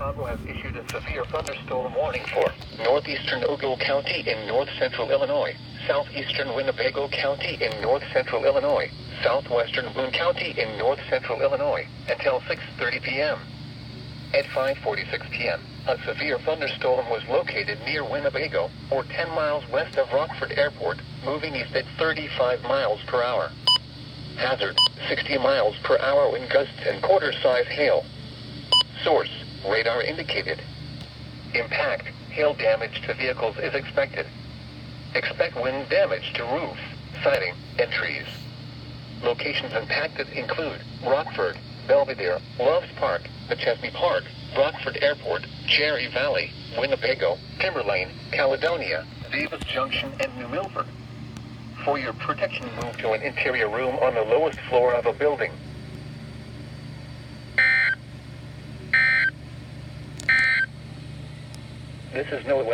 Chicago has issued a severe thunderstorm warning for northeastern Ogle County in north-central Illinois, southeastern Winnebago County in north-central Illinois, southwestern Boone County in north-central Illinois, until 6:30 p.m. At 5:46 p.m., a severe thunderstorm was located near Winnebago, or 10 miles west of Rockford Airport, moving east at 35 miles per hour. Hazard, 60 miles per hour wind gusts and quarter-size hail. Source, radar indicated. Impact, hail damage to vehicles is expected. Expect wind damage to roofs, siding, and trees. Locations impacted include Rockford, Belvedere, Loves Park, McChesney Park, Rockford Airport, Cherry Valley, Winnebago, Timberlane, Caledonia, Davis Junction, and New Milford. For your protection, move to an interior room on the lowest floor of a building. This is no weather.